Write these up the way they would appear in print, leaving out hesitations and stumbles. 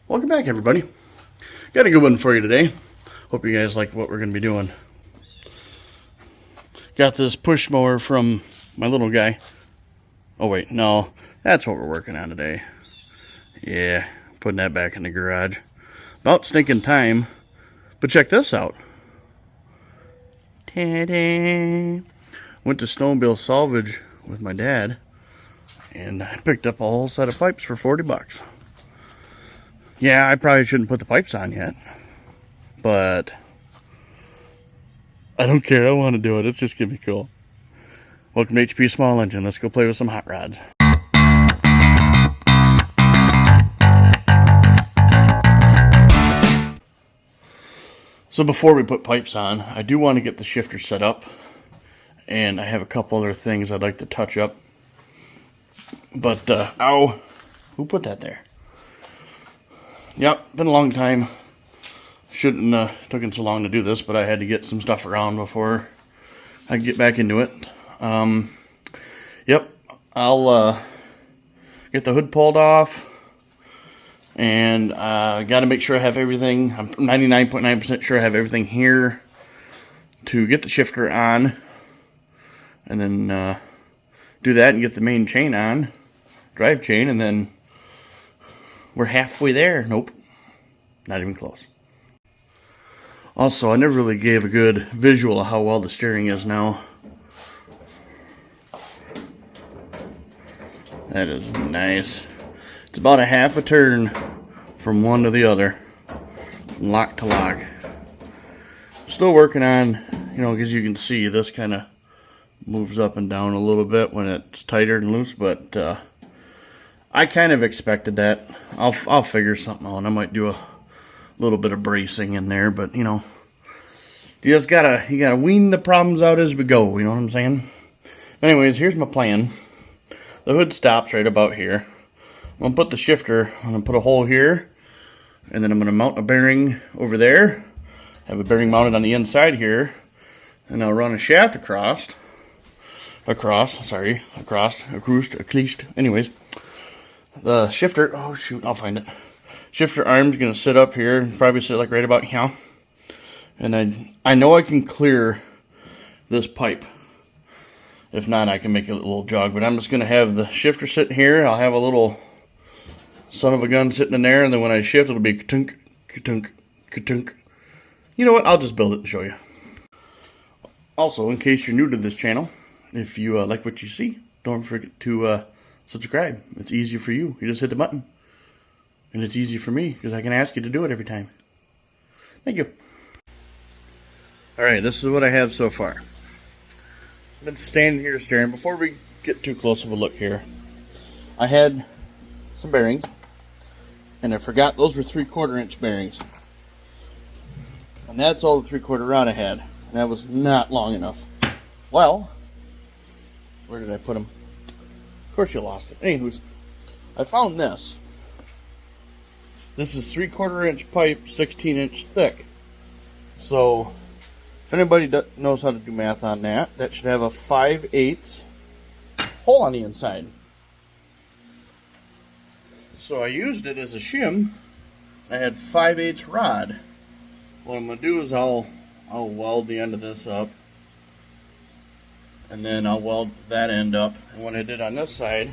Welcome back, everybody. Got a good one for you today. Hope you guys like what we're going to be doing. Got this push mower from my little guy. Oh wait, no, that's what we're working on today. Yeah, putting that back in the garage. About stinking time, but check this out. Ta-da! Went to Snowmobile Salvage with my dad, and I picked up a whole set of pipes for 40 bucks. Yeah, I probably shouldn't put the pipes on yet, but I don't care. I want to do it. It's just gonna be cool. Welcome to HP Small Engine. Let's go play with some hot rods. So before we put pipes on, I do want to get the shifter set up, and I have a couple other things I'd like to touch up. But, ow, who put that there? Yep, been a long time. Shouldn't taken so long to do this, but I had to get some stuff around before I could get back into it. Yep, I'll get the hood pulled off, and got to make sure I have everything. I'm 99.9% sure I have everything here to get the shifter on, and then do that and get the main chain on, drive chain, and then we're halfway there. Nope, not even close. Also, I never really gave a good visual of how well the steering is now. That is nice. It's about a half a turn from one to the other, lock to lock. Still working on, because you can see this kind of moves up and down a little bit when it's tighter and loose, but I kind of expected that. I'll figure something out. I might do a little bit of bracing in there, but you just gotta wean the problems out as we go. You know what I'm saying? Anyways, here's my plan. The hood stops right about here. I'm gonna put the shifter. I'm gonna put a hole here, and then I'm gonna mount a bearing over there. Have a bearing mounted on the inside here, and I'll run a shaft across. Anyways, the shifter. Oh shoot, I'll find it. Shifter arm's gonna sit up here and probably sit like right about here. And I know I can clear this pipe. If not, I can make a little jog. But I'm just gonna have the shifter sitting here. I'll have a little son of a gun sitting in there, and then when I shift, it'll be ka-tunk, ka-tunk, ka-tunk. You know what? I'll just build it and show you. Also, in case you're new to this channel, if you like what you see, don't forget to subscribe. It's easy for you. You just hit the button. And it's easy for me, because I can ask you to do it every time. Thank you. Alright, this is what I have so far. I've been standing here staring. Before we get too close of a look here, I had some bearings, and I forgot those were 3/4 inch bearings. And that's all the 3/4 rod I had. And that was not long enough. Well, where did I put them? Of course you lost it. Anywho's, I found this. This is 3/4 inch pipe, 16 inch thick. So, if anybody knows how to do math on that, that should have a 5/8 hole on the inside. So I used it as a shim. I had 5/8 rod. What I'm gonna do is I'll weld the end of this up, and then I'll weld that end up. And what I did on this side,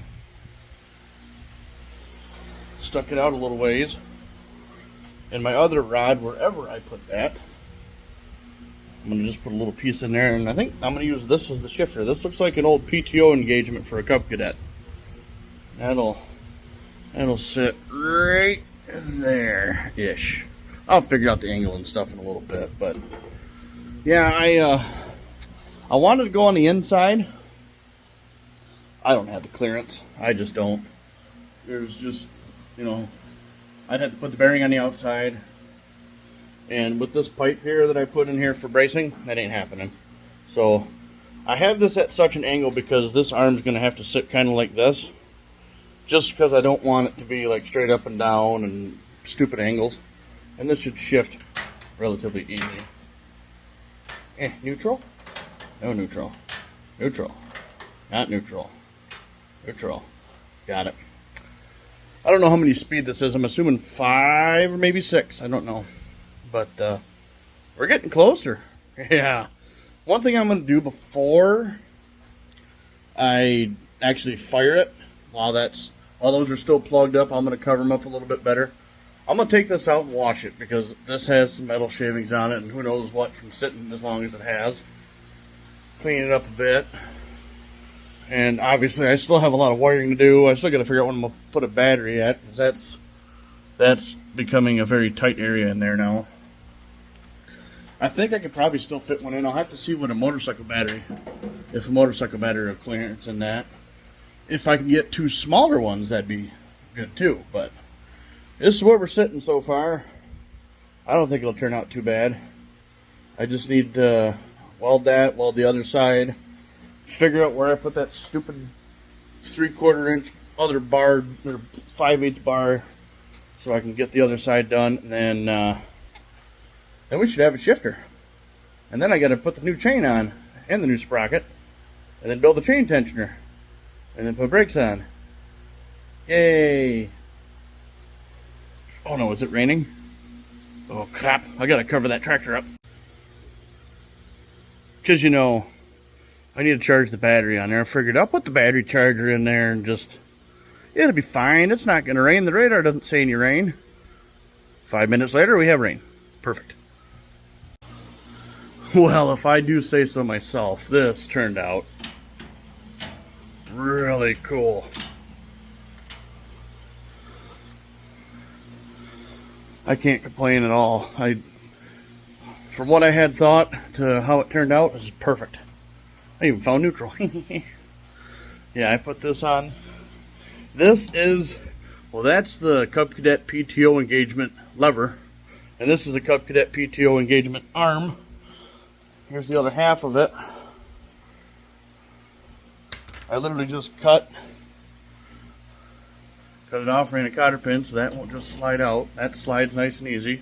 stuck it out a little ways. And my other rod, wherever I put that, I'm going to just put a little piece in there, and I think I'm going to use this as the shifter. This looks like an old PTO engagement for a Cub Cadet. That'll sit right there-ish. I'll figure out the angle and stuff in a little bit, but yeah, I wanted to go on the inside. I don't have the clearance. I just don't. There's just, I'd have to put the bearing on the outside, and with this pipe here that I put in here for bracing, that ain't happening. So I have this at such an angle because this arm's going to have to sit kind of like this, just because I don't want it to be like straight up and down and stupid angles. And this should shift relatively easy. Neutral? No neutral. Neutral. Not neutral. Neutral. Got it. I don't know how many speed this is. I'm assuming 5 or maybe 6. I don't know. But we're getting closer. Yeah. One thing I'm going to do before I actually fire it, while those are still plugged up, I'm going to cover them up a little bit better. I'm going to take this out and wash it because this has some metal shavings on it and who knows what from sitting as long as it has. Clean it up a bit. And obviously I still have a lot of wiring to do. I still got to figure out when I'm going to put a battery at, because that's becoming a very tight area in there now. I think I could probably still fit one in. I'll have to see what a motorcycle battery, if a motorcycle battery will clearance in that. If I can get 2 smaller ones, that'd be good too. But this is where we're sitting so far. I don't think it'll turn out too bad. I just need to weld the other side, figure out where I put that stupid 3/4 inch other bar, or 5/8 bar, so I can get the other side done, and then we should have a shifter. And then I got to put the new chain on, and the new sprocket, and then build the chain tensioner, and then put brakes on. Yay! Oh no, is it raining? Oh crap, I gotta cover that tractor up. Because, you know, I need to charge the battery on there. I figured I'll put the battery charger in there and just, it'll be fine. It's not gonna rain. The radar doesn't say any rain. 5 minutes later, we have rain. Perfect. Well, if I do say so myself, this turned out really cool. I can't complain at all. From what I had thought to how it turned out, this is perfect. I even found neutral. Yeah, I put this on. This is, well, that's the Cub Cadet PTO engagement lever, and this is a Cub Cadet PTO engagement arm. Here's the other half of it. I literally just cut it off, ran a cotter pin so that won't just slide out. That slides nice and easy.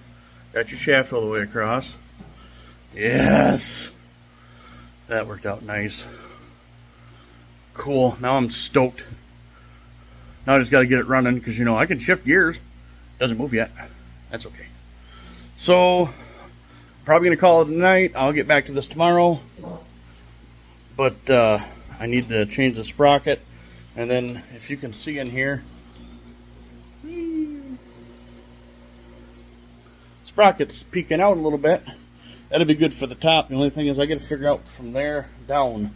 Got your shaft all the way across. Yes! That worked out nice. Cool. Now I'm stoked. Now I just got to get it running because, you know, I can shift gears. Doesn't move yet. That's okay. So, probably going to call it a night. I'll get back to this tomorrow. But I need to change the sprocket. And then, if you can see in here, sprocket's peeking out a little bit. That'll be good for the top. The only thing is I got to figure out from there down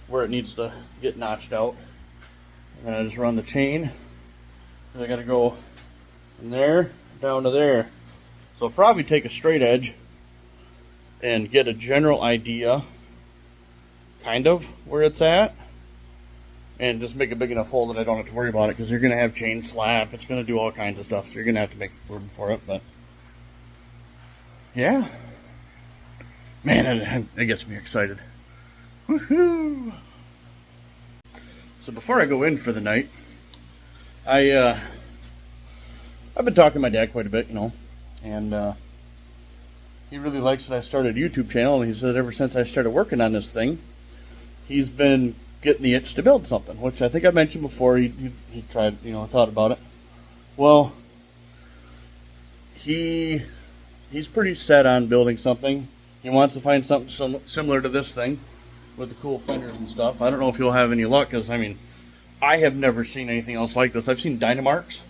where it needs to get notched out. And then I just run the chain. And I got to go from there down to there. So I'll probably take a straight edge and get a general idea, kind of, where it's at. And just make a big enough hole that I don't have to worry about it, because you're going to have chain slap. It's going to do all kinds of stuff, so you're going to have to make room for it. But yeah, man, it gets me excited. Woohoo! So before I go in for the night, I've been talking to my dad quite a bit, you know, and he really likes that I started a YouTube channel. And he said ever since I started working on this thing, he's been getting the itch to build something, which I think I mentioned before. He tried, you know, thought about it. Well, he's pretty set on building something. He wants to find something similar to this thing with the cool fenders and stuff. I don't know if he'll have any luck, because, I mean, I have never seen anything else like this. I've seen Dynamarks,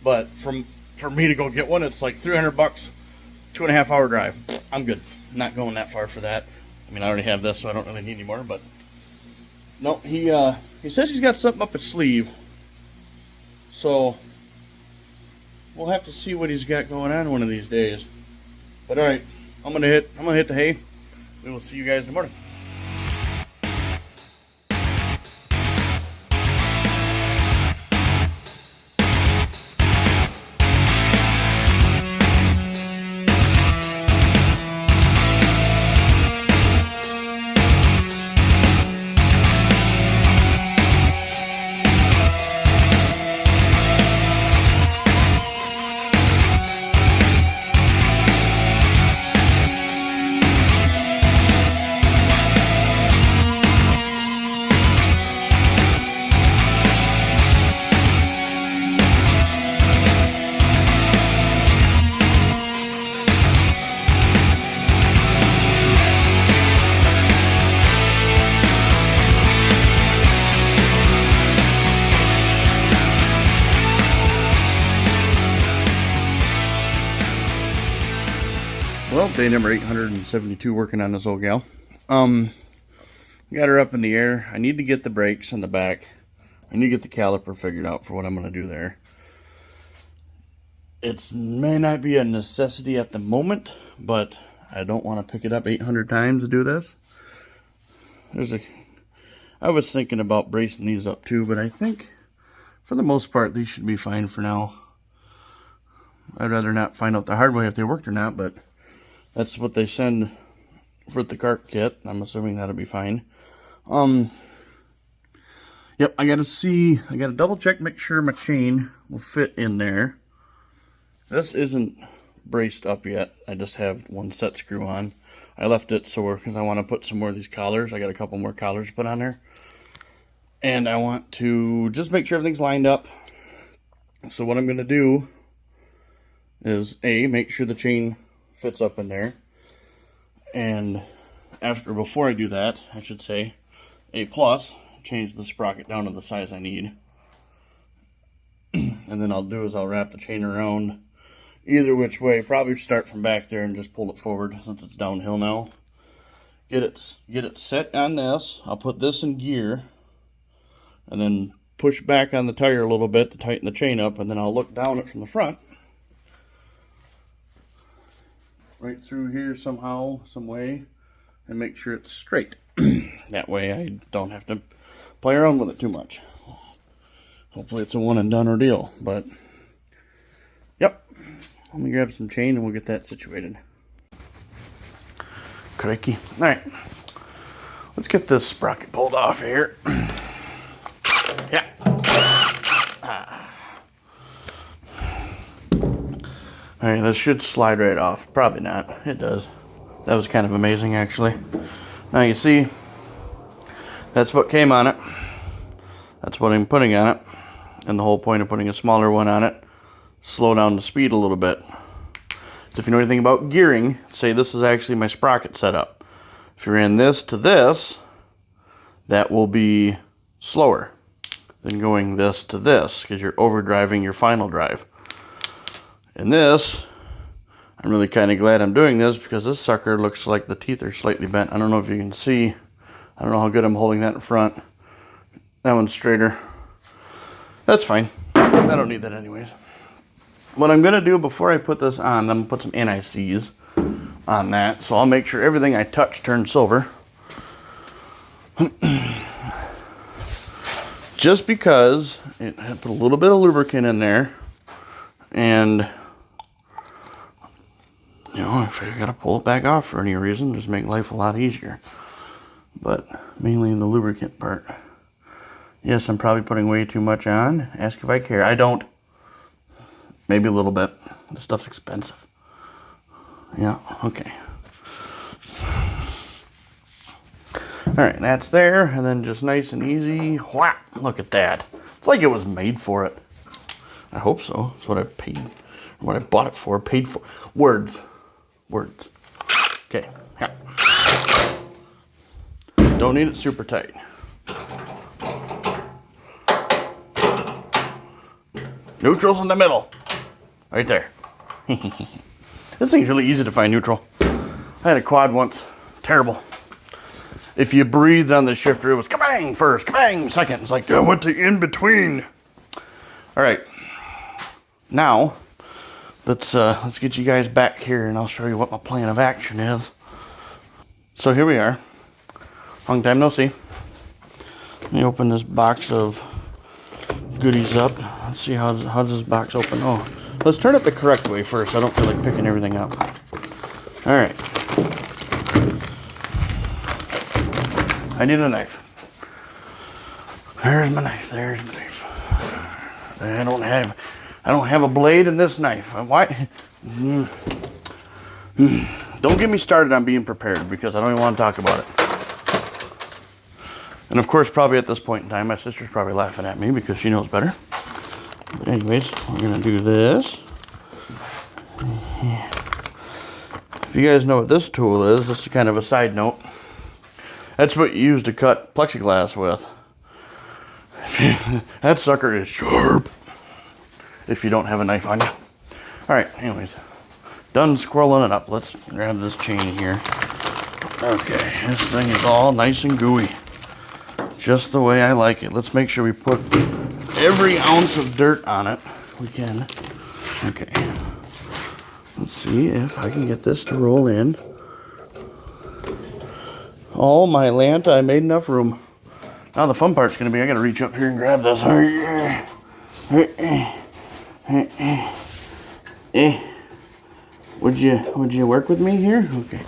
but for me to go get one, it's like $300, 2.5 hour drive. I'm good. I'm not going that far for that. I mean, I already have this, so I don't really need any more, but no, he says he's got something up his sleeve, so we'll have to see what he's got going on one of these days. But all right, I'm gonna hit the hay. We will see you guys in the morning. Well, day number 872 working on this old gal. Got her up in the air. I need to get the brakes in the back. I need to get the caliper figured out for what I'm going to do there. It may not be a necessity at the moment, but I don't want to pick it up 800 times to do this. I was thinking about bracing these up too, but I think for the most part these should be fine for now. I'd rather not find out the hard way if they worked or not, but that's what they send for the cart kit. I'm assuming that'll be fine. Yep, I gotta double check, make sure my chain will fit in there. This isn't braced up yet. I just have one set screw on. I left it sore because I want to put some more of these collars. I got a couple more collars to put on there. And I want to just make sure everything's lined up. So what I'm going to do is make sure the chain fits up in there. And before I do that, I should say, change the sprocket down to the size I need. And then I'll wrap the chain around either which way. Probably start from back there and just pull it forward since it's downhill now. Get it set on this. I'll put this in gear and then push back on the tire a little bit to tighten the chain up, and then I'll look down it from the front. Right through here somehow, some way, and make sure it's straight. That way I don't have to play around with it too much. Hopefully it's a one and done ordeal, but yep. Let me grab some chain and we'll get that situated. Crikey. Alright. Let's get this sprocket pulled off here. Yeah. Alright, this should slide right off. Probably not. It does. That was kind of amazing, actually. Now you see, that's what came on it. That's what I'm putting on it. And the whole point of putting a smaller one on it, slow down the speed a little bit. So if you know anything about gearing, say this is actually my sprocket setup. If you ran this to this, that will be slower than going this to this, because you're overdriving your final drive. And this, I'm really kind of glad I'm doing this, because this sucker looks like the teeth are slightly bent. I don't know if you can see. I don't know how good I'm holding that in front. That one's straighter. That's fine. I don't need that anyways. What I'm going to do before I put this on, I'm going to put some NICs on that. So I'll make sure everything I touch turns silver. Just because I put a little bit of lubricant in there. And, you know, if I got to pull it back off for any reason, just make life a lot easier. But mainly in the lubricant part. Yes, I'm probably putting way too much on. Ask if I care. I don't. Maybe a little bit. This stuff's expensive. Yeah, okay. Alright, that's there. And then just nice and easy. Whap! Look at that. It's like it was made for it. I hope so. That's what I paid. What I bought it for. Paid for. Words. Words. Okay. Yeah. Don't need it super tight. Neutral's in the middle. Right there. This thing's really easy to find neutral. I had a quad once. Terrible. If you breathed on the shifter, it was kabang first, kabang second. It's like I went to in between. All right. Now, let's get you guys back here, and I'll show you what my plan of action is. So here we are. Long time no see. Let me open this box of goodies up. Let's see how does this box open. Oh, let's turn it the correct way first. I don't feel like picking everything up. All right. I need a knife. There's my knife. There's my knife. I don't have a blade in this knife. Why? Don't get me started on being prepared, because I don't even want to talk about it. And of course, probably at this point in time, my sister's probably laughing at me because she knows better. But anyways, we're going to do this. If you guys know what this tool is, this is kind of a side note. That's what you use to cut plexiglass with. That sucker is sharp if you don't have a knife on you. Alright, anyways. done squirreling it up. Let's grab this chain here. Okay, this thing is all nice and gooey. Just the way I like it. Let's make sure we put every ounce of dirt on it we can. Okay. Let's see if I can get this to roll in. Oh my Lanta, I made enough room. Now the fun part's gonna be I gotta reach up here and grab this. Would you work with me here? Okay.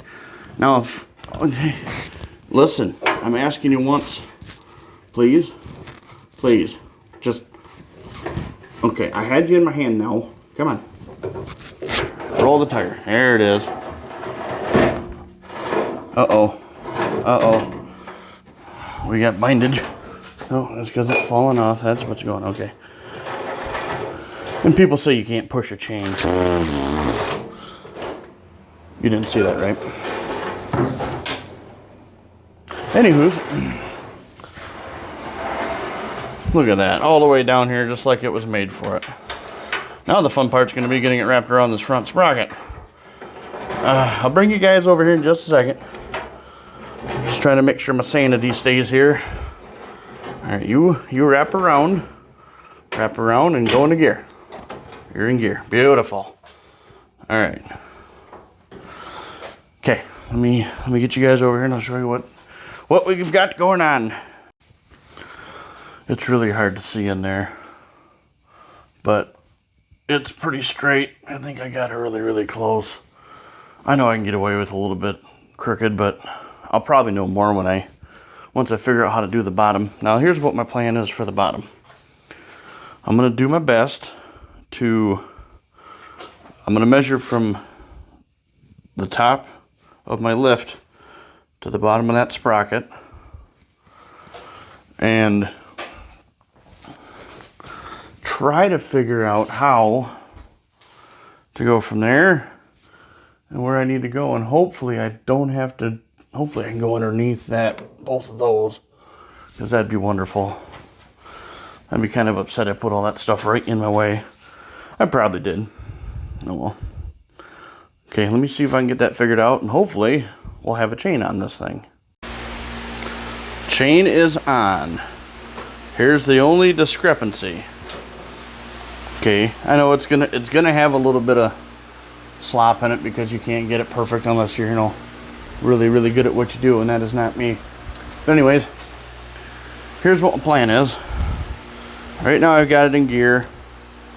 Now if listen, I'm asking you once. Please. Please. Just okay, I had you in my hand now. Come on. Roll the tire. There it is. Uh-oh. Uh-oh. We got bindage. Oh, that's because it's falling off. That's what's going on. Okay. And people say you can't push a chain. You didn't see that, right? Anywho's, look at that. All the way down here, just like it was made for it. Now the fun part's going to be getting it wrapped around this front sprocket. I'll bring you guys over here in just a second. Just trying to make sure my sanity stays here. Alright, you wrap around and go into gear. You're in gear. Beautiful. Alright. Okay, let me get you guys over here and I'll show you what we've got going on. It's really hard to see in there, but it's pretty straight. I think I got it really, really close. I know I can get away with a little bit crooked, but I'll probably know more once I figure out how to do the bottom. Now here's what my plan is for the bottom. I'm gonna do my best I'm gonna measure from the top of my lift to the bottom of that sprocket and try to figure out how to go from there and where I need to go, and hopefully I can go underneath both of those, because that'd be wonderful. I'd be kind of upset I put all that stuff right in my way. I probably did. Oh well. Okay, let me see if I can get that figured out, and hopefully we'll have a chain on this thing. Chain is on. Here's the only discrepancy. Okay, I know it's gonna have a little bit of slop in it because you can't get it perfect unless you're, really, really good at what you do, and that is not me. But anyways, here's what my plan is. Right now I've got it in gear.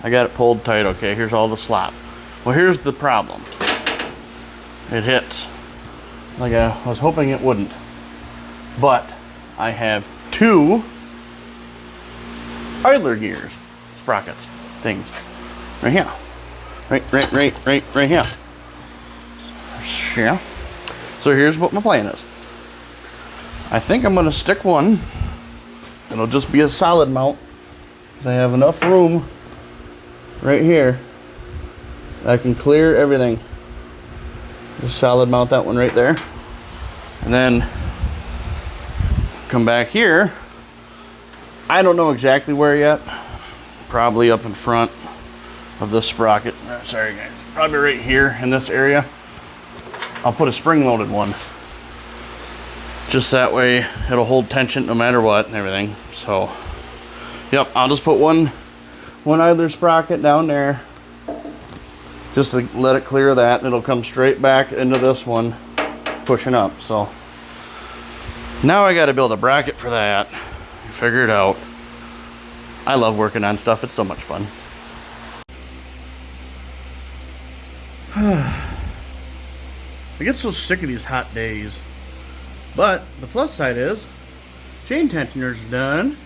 I got it pulled tight. Okay, here's all the slop. Well, here's the problem. It hits like I was hoping it wouldn't. But I have two idler gears, sprockets, things. Right here. Right here. Yeah. So here's what my plan is. I think I'm going to stick one. It'll just be a solid mount. I have enough room right here. I can clear everything. Just solid mount that one right there. And then come back here. I don't know exactly where yet. Probably up in front of this sprocket. Sorry guys. Probably right here in this area. I'll put a spring-loaded one. Just that way it'll hold tension no matter what and everything. So, yep, I'll just put one idler sprocket down there. Just to let it clear that, and it'll come straight back into this one, pushing up. So, now I got to build a bracket for that. Figure it out. I love working on stuff. It's so much fun. I get so sick of these hot days. But the plus side is, chain tensioner's done.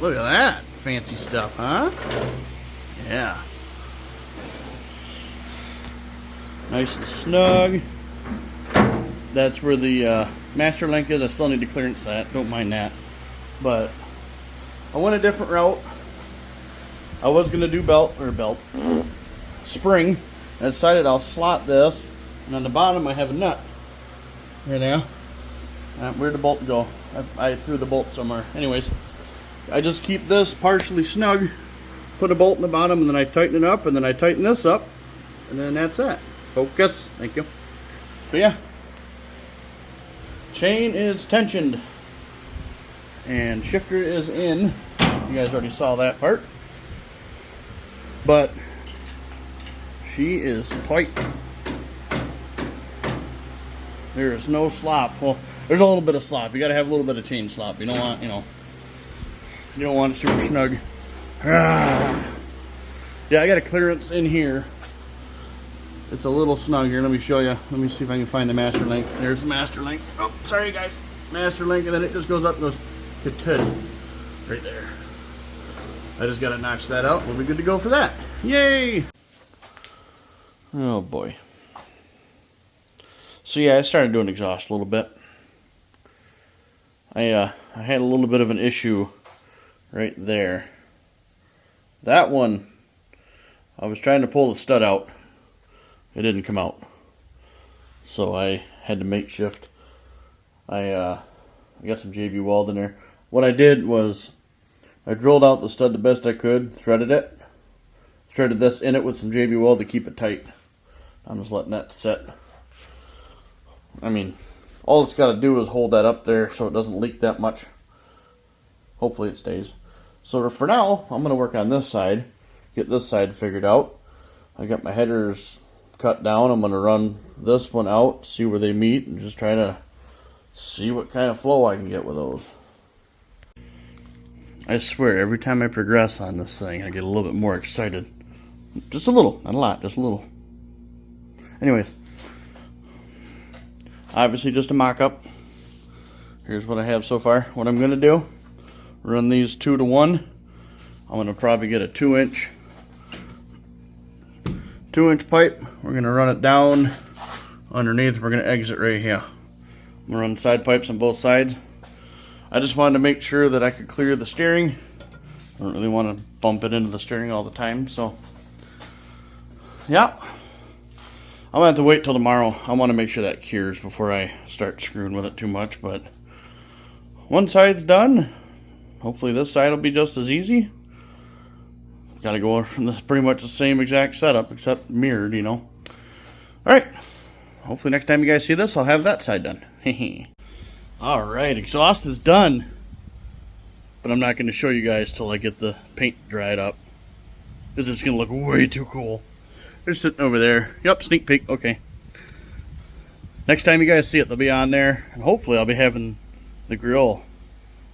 Look at that fancy stuff, huh? Yeah. Nice and snug. That's where the master link is. I still need to clearance that. Don't mind that. But I went a different route. I was going to do spring. I decided I'll slot this. And on the bottom I have a nut. Right now. Where'd the bolt go? I threw the bolt somewhere. Anyways, I just keep this partially snug. Put a bolt in the bottom and then I tighten it up and then I tighten this up. and then that's it. Focus. Thank you. So yeah, chain is tensioned and shifter is in. You guys already saw that part, but she is tight. There is no slop. Well, there's a little bit of slop. You got to have a little bit of chain slop. You don't want, you don't want it super snug. Yeah, I got a clearance in here. It's a little snug here. Let me show you. Let me see if I can find the master link. There's the master link. Oh, sorry guys. Master link, and then it just goes up and goes ka-tud right there. I just got to notch that out. We'll be good to go for that. Yay! Oh boy. So yeah, I started doing exhaust a little bit. I had a little bit of an issue right there. That one, I was trying to pull the stud out. It didn't come out. So I had to makeshift. I got some JB weld in there. What I did was I drilled out the stud the best I could, threaded it. Threaded this in it with some JB weld to keep it tight. I'm just letting that set. I mean, all it's got to do is hold that up there so it doesn't leak that much. Hopefully it stays. So for now, I'm going to work on this side, get this side figured out. I got my headers cut down. I'm going to run this one out, see where they meet, and just try to see what kind of flow I can get with those. I swear, every time I progress on this thing, I get a little bit more excited. Just a little, not a lot, just a little. Anyways. Obviously just a mock-up. Here's what I have so far. What I'm going to do, run these 2 to 1. I'm going to probably get a 2-inch pipe. We're going to run it down underneath. We're going to exit right here. I'm going to run side pipes on both sides. I just wanted to make sure that I could clear the steering. I don't really want to bump it into the steering all the time. So, yeah. I'm going to have to wait till tomorrow. I want to make sure that cures before I start screwing with it too much. But one side's done. Hopefully this side will be just as easy. Got to go from pretty much the same exact setup except mirrored, you know. Alright. Hopefully next time you guys see this, I'll have that side done. Alright, exhaust is done. But I'm not going to show you guys till I get the paint dried up. Because it's going to look way too cool. They're sitting over there. Yep, sneak peek. Okay. Next time you guys see it, they'll be on there. And hopefully I'll be having the grill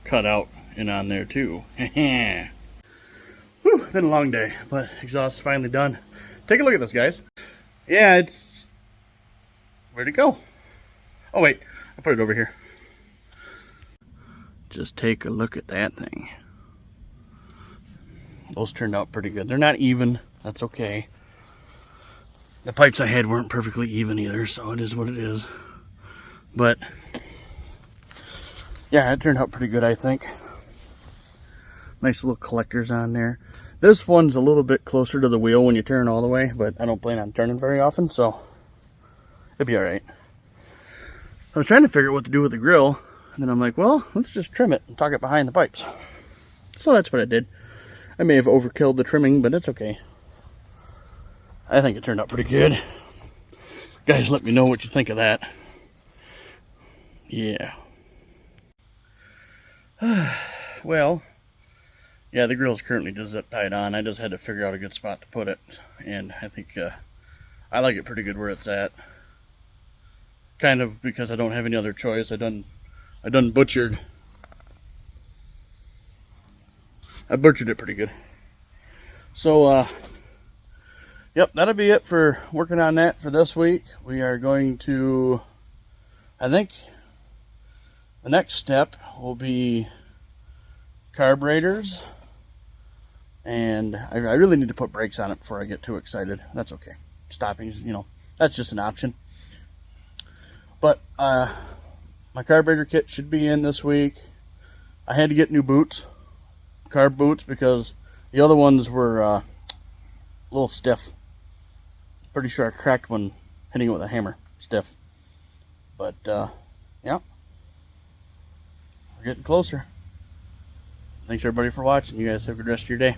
cut out and on there too. Whew, been a long day, but exhaust's finally done. Take a look at this, guys. Yeah, it's... Where'd it go? Oh, wait. I put it over here. Just take a look at that thing. Those turned out pretty good. They're not even. That's okay. The pipes I had weren't perfectly even either, so it is what it is. But, yeah, it turned out pretty good, I think. Nice little collectors on there. This one's a little bit closer to the wheel when you turn all the way, but I don't plan on turning very often, so it'll be alright. I was trying to figure out what to do with the grill, and then I'm like, well, let's just trim it and tuck it behind the pipes. So that's what I did. I may have overkilled the trimming, but it's okay. I think it turned out pretty good. Guys, let me know what you think of that. Yeah. Well, yeah, the grill's currently just zip tied on. I just had to figure out a good spot to put it. And I think I like it pretty good where it's at. Kind of because I don't have any other choice. I done butchered. I butchered it pretty good. So, yep, that'll be it for working on that for this week. We are going to, I think, the next step will be carburetors. And I really need to put brakes on it before I get too excited. That's okay. Stopping's, you know, that's just an option. But my carburetor kit should be in this week. I had to get new boots, carb boots, because the other ones were a little stiff. Pretty sure I cracked one hitting it with a hammer. Stiff. But, yeah. We're getting closer. Thanks everybody for watching. You guys have a good rest of your day.